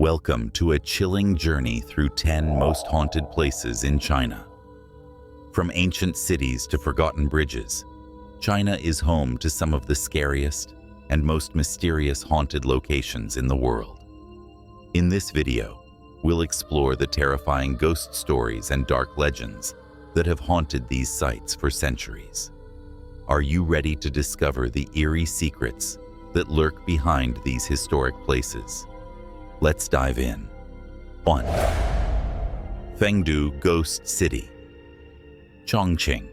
Welcome to a chilling journey through 10 most haunted places in China. From ancient cities to forgotten bridges, China is home to some of the scariest and most mysterious haunted locations in the world. In this video, we'll explore the terrifying ghost stories and dark legends that have haunted these sites for centuries. Are you ready to discover the eerie secrets that lurk behind these historic places? Let's dive in. 1. Fengdu Ghost City, Chongqing.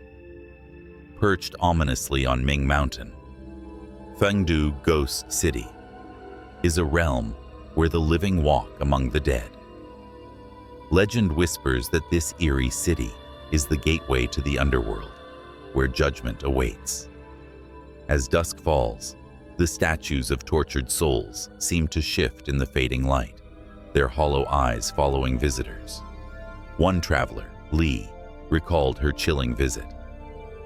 Perched ominously on Ming Mountain, Fengdu Ghost City is a realm where the living walk among the dead. Legend whispers that this eerie city is the gateway to the underworld, where judgment awaits. As dusk falls, the statues of tortured souls seem to shift in the fading light, their hollow eyes following visitors. One traveler, Li, recalled her chilling visit.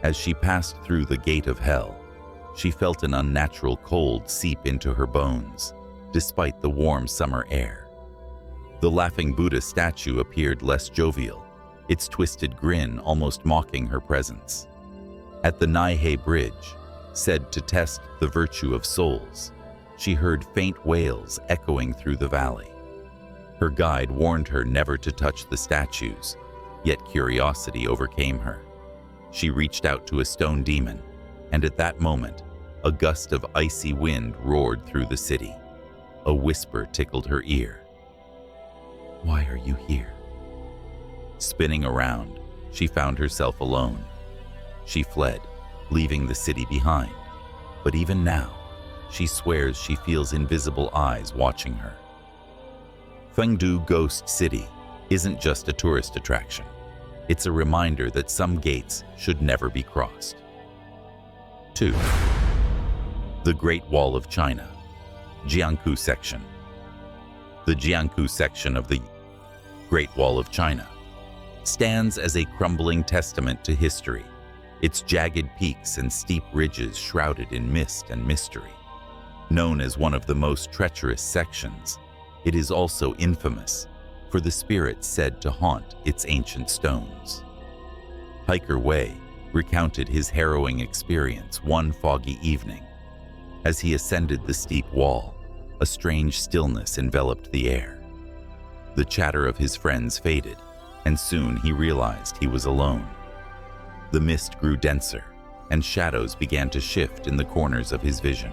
As she passed through the gate of hell, she felt an unnatural cold seep into her bones, despite the warm summer air. The laughing Buddha statue appeared less jovial, its twisted grin almost mocking her presence. At the Naihei Bridge, said to test the virtue of souls, she heard faint wails echoing through the valley. Her guide warned her never to touch the statues, yet curiosity overcame her. She reached out to a stone demon, and at that moment, a gust of icy wind roared through the city. A whisper tickled her ear. "Why are you here?" Spinning around, she found herself alone. She fled, leaving the city behind. But even now, she swears she feels invisible eyes watching her. Fengdu Ghost City isn't just a tourist attraction. It's a reminder that some gates should never be crossed. 2. The Great Wall of China, Jiankou section. The Jiankou section of the Great Wall of China stands as a crumbling testament to history, its jagged peaks and steep ridges shrouded in mist and mystery. Known as one of the most treacherous sections, it is also infamous for the spirits said to haunt its ancient stones. Hiker Wei recounted his harrowing experience one foggy evening. As he ascended the steep wall, a strange stillness enveloped the air. The chatter of his friends faded, and soon he realized he was alone. The mist grew denser, and shadows began to shift in the corners of his vision.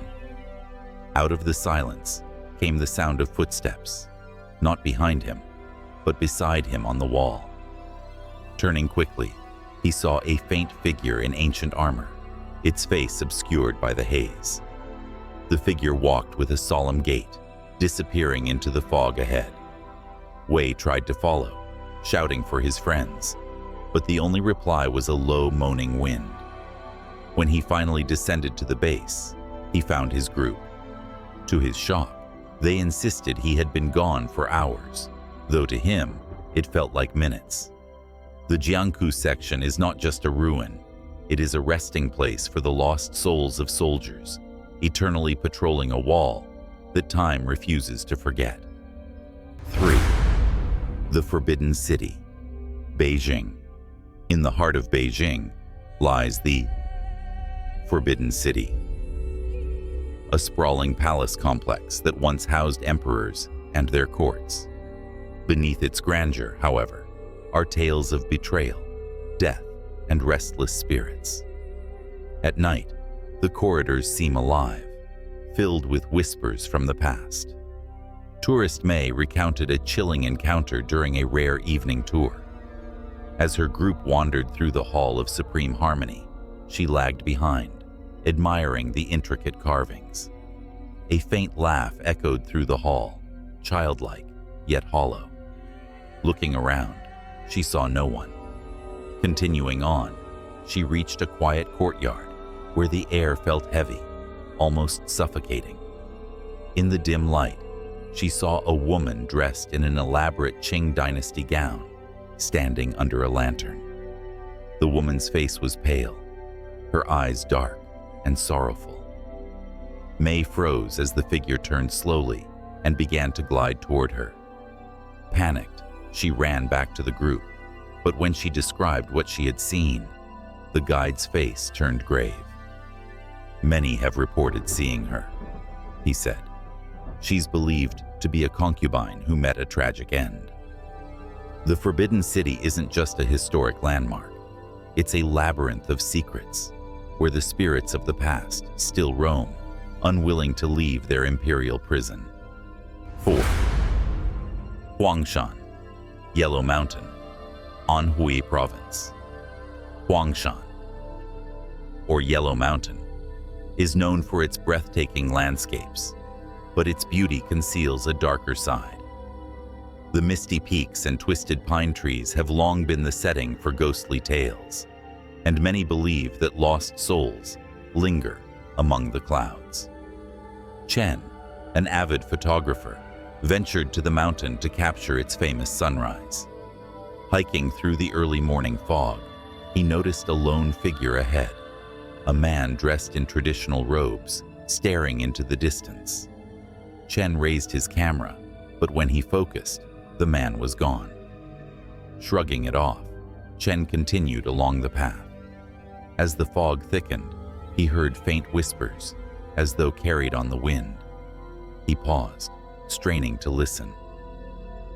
Out of the silence came the sound of footsteps, not behind him, but beside him on the wall. Turning quickly, he saw a faint figure in ancient armor, its face obscured by the haze. The figure walked with a solemn gait, disappearing into the fog ahead. Wei tried to follow, shouting for his friends, but the only reply was a low moaning wind. When he finally descended to the base, he found his group. To his shock, they insisted he had been gone for hours, though to him, it felt like minutes. The Jiankou section is not just a ruin, it is a resting place for the lost souls of soldiers, eternally patrolling a wall that time refuses to forget. 3. The Forbidden City, Beijing. In the heart of Beijing lies the Forbidden City, a sprawling palace complex that once housed emperors and their courts. Beneath its grandeur, however, are tales of betrayal, death, and restless spirits. At night, the corridors seem alive, filled with whispers from the past. Tourist May recounted a chilling encounter during a rare evening tour. As her group wandered through the Hall of Supreme Harmony, she lagged behind, admiring the intricate carvings. A faint laugh echoed through the hall, childlike, yet hollow. Looking around, she saw no one. Continuing on, she reached a quiet courtyard where the air felt heavy, almost suffocating. In the dim light, she saw a woman dressed in an elaborate Qing dynasty gown, standing under a lantern. The woman's face was pale, her eyes dark and sorrowful. May froze as the figure turned slowly and began to glide toward her, Panicked, she ran back to the group, but when she described what she had seen, the guide's face turned grave. "Many have reported seeing her," he said. "She's believed to be a concubine who met a tragic end." The Forbidden City isn't just a historic landmark. It's a labyrinth of secrets, where the spirits of the past still roam, unwilling to leave their imperial prison. 4. Huangshan, Yellow Mountain, Anhui Province. Huangshan, or Yellow Mountain, is known for its breathtaking landscapes, but its beauty conceals a darker side. The misty peaks and twisted pine trees have long been the setting for ghostly tales, and many believe that lost souls linger among the clouds. Chen, an avid photographer, ventured to the mountain to capture its famous sunrise. Hiking through the early morning fog, he noticed a lone figure ahead, a man dressed in traditional robes, staring into the distance. Chen raised his camera, but when he focused, the man was gone. Shrugging it off, Chen continued along the path. As the fog thickened, he heard faint whispers, as though carried on the wind. He paused, straining to listen.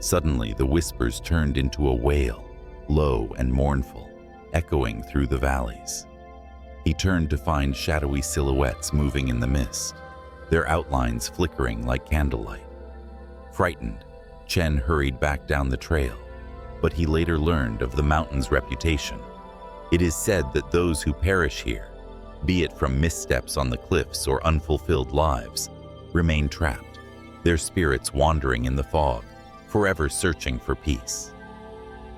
Suddenly, the whispers turned into a wail, low and mournful, echoing through the valleys. He turned to find shadowy silhouettes moving in the mist, their outlines flickering like candlelight. Frightened, Chen hurried back down the trail, but he later learned of the mountain's reputation. It is said that those who perish here, be it from missteps on the cliffs or unfulfilled lives, remain trapped, their spirits wandering in the fog, forever searching for peace.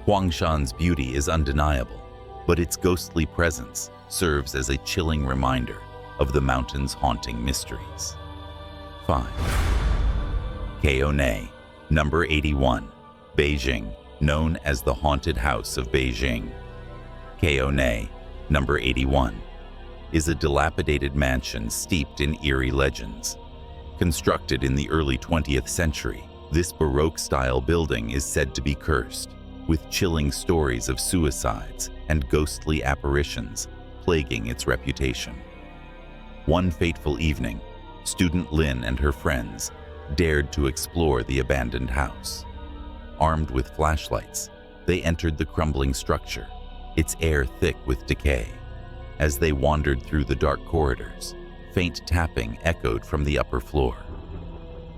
Huangshan's beauty is undeniable, but its ghostly presence serves as a chilling reminder of the mountain's haunting mysteries. 5. Kaonei, number 81, Beijing, known as the Haunted House of Beijing. Kaonei, number 81, is a dilapidated mansion steeped in eerie legends. Constructed in the early 20th century, this Baroque-style building is said to be cursed, with chilling stories of suicides and ghostly apparitions plaguing its reputation. One fateful evening, student Lin and her friends dared to explore the abandoned house. Armed with flashlights, they entered the crumbling structure, its air thick with decay. As they wandered through the dark corridors, faint tapping echoed from the upper floor.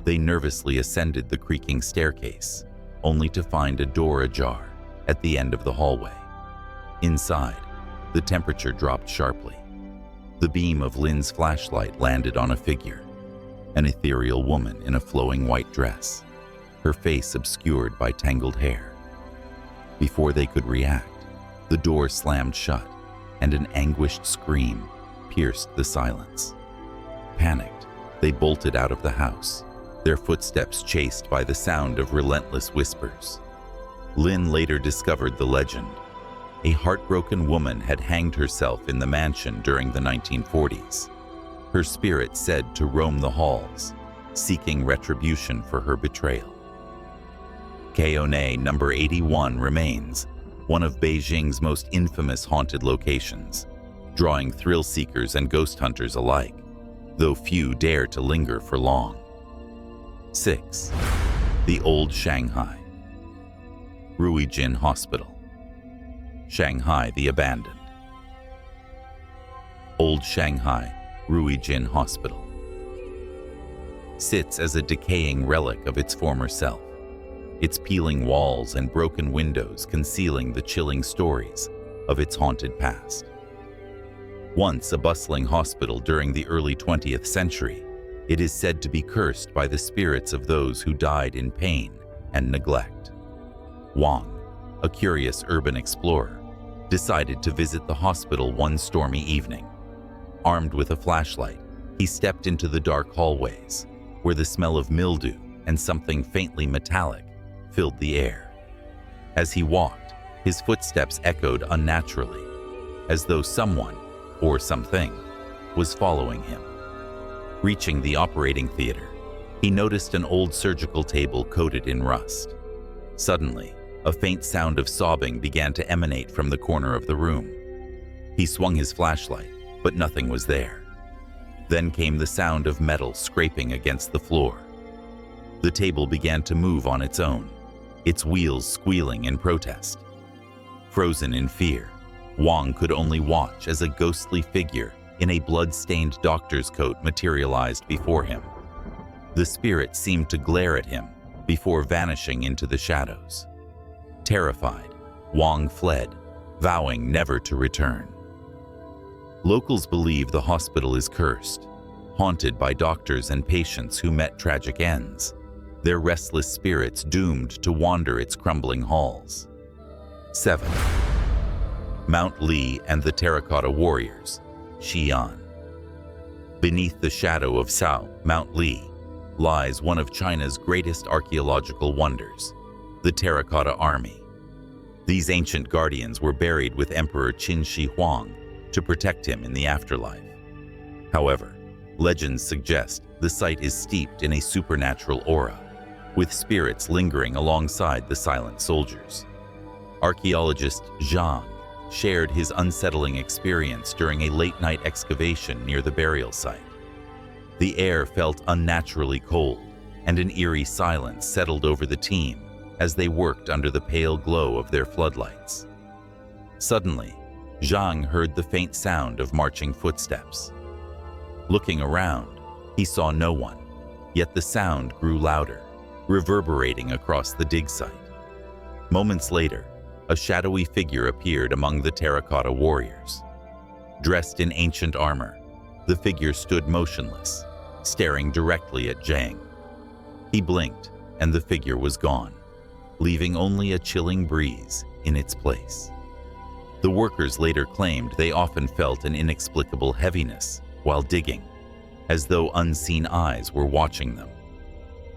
They nervously ascended the creaking staircase, only to find a door ajar at the end of the hallway. Inside, the temperature dropped sharply. The beam of Lin's flashlight landed on a figure, an ethereal woman in a flowing white dress, her face obscured by tangled hair. Before they could react, the door slammed shut, and an anguished scream pierced the silence. Panicked, they bolted out of the house, their footsteps chased by the sound of relentless whispers. Lin later discovered the legend. A heartbroken woman had hanged herself in the mansion during the 1940s. Her spirit said to roam the halls, seeking retribution for her betrayal. Kaonei number 81 remains one of Beijing's most infamous haunted locations, drawing thrill seekers and ghost hunters alike, though few dare to linger for long. 6. The Old Shanghai, Ruijin Hospital. Shanghai the Abandoned. Old Shanghai Ruijin Hospital sits as a decaying relic of its former self, its peeling walls and broken windows concealing the chilling stories of its haunted past. Once a bustling hospital during the early 20th century, it is said to be cursed by the spirits of those who died in pain and neglect. Wang, a curious urban explorer, decided to visit the hospital one stormy evening. Armed with a flashlight, he stepped into the dark hallways, where the smell of mildew and something faintly metallic filled the air. As he walked, his footsteps echoed unnaturally, as though someone, or something, was following him. Reaching the operating theater, he noticed an old surgical table coated in rust. Suddenly, a faint sound of sobbing began to emanate from the corner of the room. He swung his flashlight, but nothing was there. Then came the sound of metal scraping against the floor. The table began to move on its own, its wheels squealing in protest. Frozen in fear, Wang could only watch as a ghostly figure in a blood-stained doctor's coat materialized before him. The spirit seemed to glare at him before vanishing into the shadows. Terrified, Wang fled, vowing never to return. Locals believe the hospital is cursed, haunted by doctors and patients who met tragic ends, their restless spirits doomed to wander its crumbling halls. 7. Mount Li and the Terracotta Warriors, Xi'an. Beneath the shadow of Sao, Mount Li, lies one of China's greatest archaeological wonders, the Terracotta Army. These ancient guardians were buried with Emperor Qin Shi Huang to protect him in the afterlife. However, legends suggest the site is steeped in a supernatural aura, with spirits lingering alongside the silent soldiers. Archaeologist Zhang shared his unsettling experience during a late-night excavation near the burial site. The air felt unnaturally cold, and an eerie silence settled over the team as they worked under the pale glow of their floodlights. Suddenly, Zhang heard the faint sound of marching footsteps. Looking around, he saw no one, yet the sound grew louder, reverberating across the dig site. Moments later, a shadowy figure appeared among the terracotta warriors. Dressed in ancient armor, the figure stood motionless, staring directly at Zhang. He blinked, and the figure was gone, leaving only a chilling breeze in its place. The workers later claimed they often felt an inexplicable heaviness while digging, as though unseen eyes were watching them.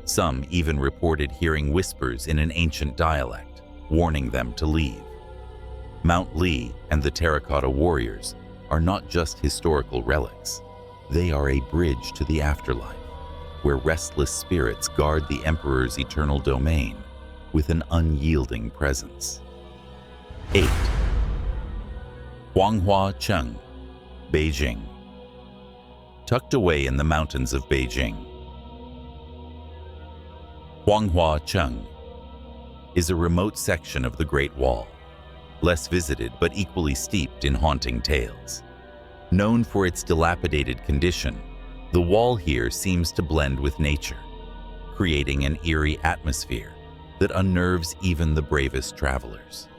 Some even reported hearing whispers in an ancient dialect, warning them to leave. Mount Li and the Terracotta Warriors are not just historical relics. They are a bridge to the afterlife, where restless spirits guard the Emperor's eternal domain with an unyielding presence. 8. Huanghua Cheng, Beijing. Tucked away in the mountains of Beijing, Huanghua Cheng is a remote section of the Great Wall, less visited but equally steeped in haunting tales. Known for its dilapidated condition, the wall here seems to blend with nature, creating an eerie atmosphere that unnerves even the bravest travelers.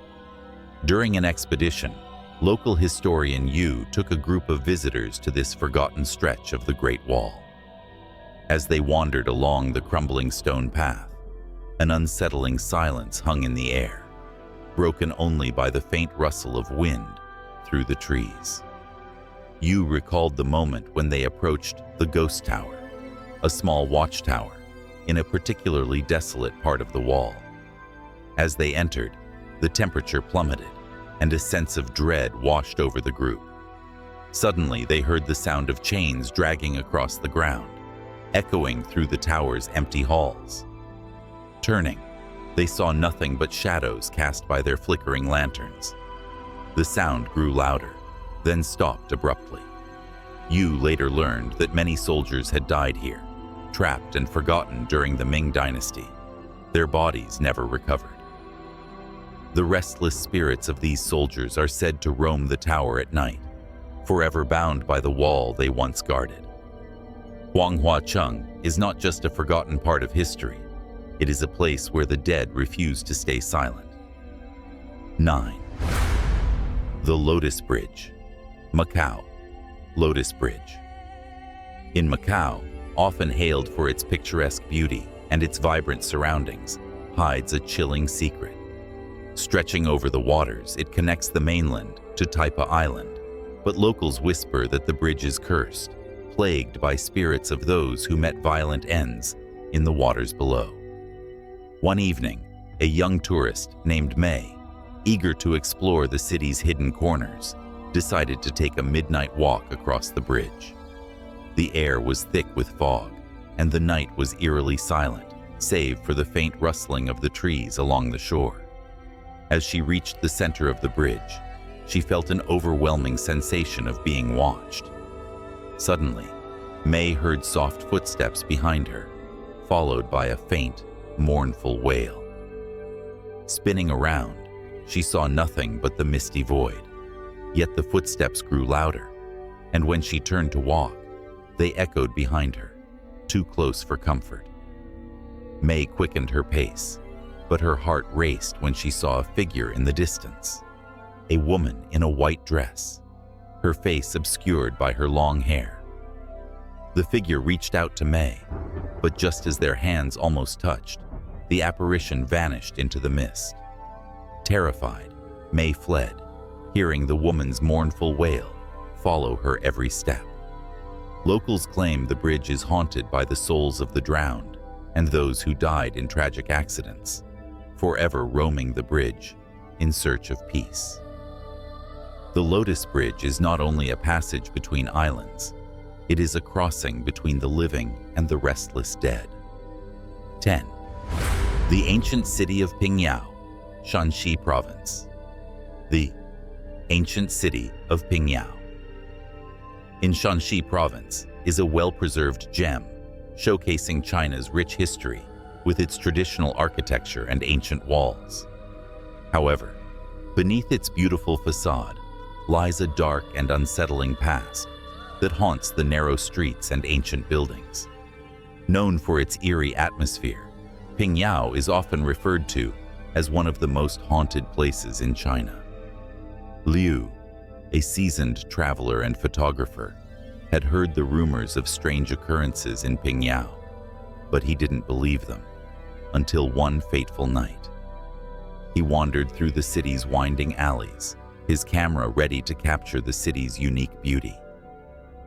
During an expedition, local historian Yu took a group of visitors to this forgotten stretch of the Great Wall. As they wandered along the crumbling stone path, an unsettling silence hung in the air, broken only by the faint rustle of wind through the trees. Yu recalled the moment when they approached the Ghost Tower, a small watchtower in a particularly desolate part of the wall. As they entered, the temperature plummeted, and a sense of dread washed over the group. Suddenly, they heard the sound of chains dragging across the ground, echoing through the tower's empty halls. Turning, they saw nothing but shadows cast by their flickering lanterns. The sound grew louder, then stopped abruptly. Yu later learned that many soldiers had died here, trapped and forgotten during the Ming Dynasty. Their bodies never recovered. The restless spirits of these soldiers are said to roam the tower at night, forever bound by the wall they once guarded. Huanghua Cheng is not just a forgotten part of history, it is a place where the dead refuse to stay silent. 9. The Lotus Bridge, Macau. Lotus Bridge. In Macau, often hailed for its picturesque beauty and its vibrant surroundings, hides a chilling secret. Stretching over the waters, it connects the mainland to Taipa Island, but locals whisper that the bridge is cursed, plagued by spirits of those who met violent ends in the waters below. One evening, a young tourist named May, eager to explore the city's hidden corners, decided to take a midnight walk across the bridge. The air was thick with fog, and the night was eerily silent, save for the faint rustling of the trees along the shore. As she reached the center of the bridge, she felt an overwhelming sensation of being watched. Suddenly, May heard soft footsteps behind her, followed by a faint, mournful wail. Spinning around, she saw nothing but the misty void. Yet the footsteps grew louder, and when she turned to walk, they echoed behind her, too close for comfort. May quickened her pace, but her heart raced when she saw a figure in the distance. A woman in a white dress, her face obscured by her long hair. The figure reached out to May, but just as their hands almost touched, the apparition vanished into the mist. Terrified, May fled, hearing the woman's mournful wail follow her every step. Locals claim the bridge is haunted by the souls of the drowned and those who died in tragic accidents, forever roaming the bridge in search of peace. The Lotus Bridge is not only a passage between islands, it is a crossing between the living and the restless dead. 10. The Ancient City of Pingyao, Shanxi Province. The Ancient City of Pingyao. In Shanxi Province is a well-preserved gem showcasing China's rich history with its traditional architecture and ancient walls. However, beneath its beautiful facade lies a dark and unsettling past that haunts the narrow streets and ancient buildings. Known for its eerie atmosphere, Pingyao is often referred to as one of the most haunted places in China. Liu, a seasoned traveler and photographer, had heard the rumors of strange occurrences in Pingyao, but he didn't believe them until one fateful night. He wandered through the city's winding alleys, his camera ready to capture the city's unique beauty.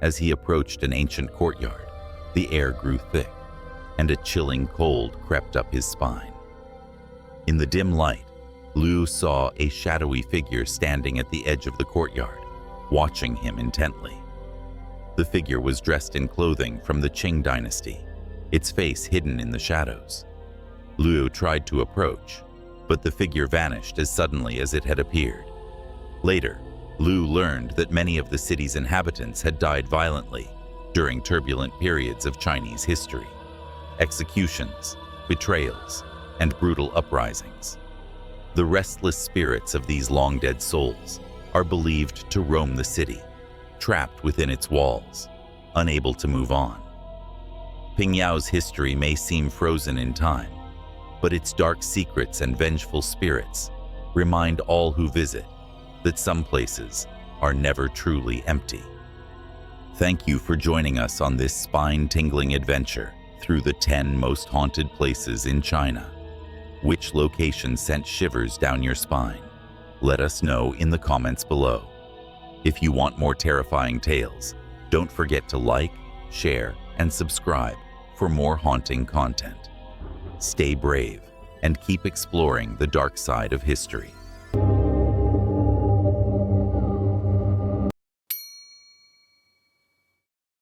As he approached an ancient courtyard, the air grew thick, and a chilling cold crept up his spine. In the dim light, Liu saw a shadowy figure standing at the edge of the courtyard, watching him intently. The figure was dressed in clothing from the Qing dynasty, its face hidden in the shadows. Liu tried to approach, but the figure vanished as suddenly as it had appeared. Later, Liu learned that many of the city's inhabitants had died violently during turbulent periods of Chinese history. Executions, betrayals, and brutal uprisings. The restless spirits of these long-dead souls are believed to roam the city, trapped within its walls, unable to move on. Pingyao's history may seem frozen in time, but its dark secrets and vengeful spirits remind all who visit that some places are never truly empty. Thank you for joining us on this spine-tingling adventure through the 10 most haunted places in China. Which location sent shivers down your spine? Let us know in the comments below. If you want more terrifying tales, don't forget to like, share, and subscribe for more haunting content. Stay brave and keep exploring the dark side of history.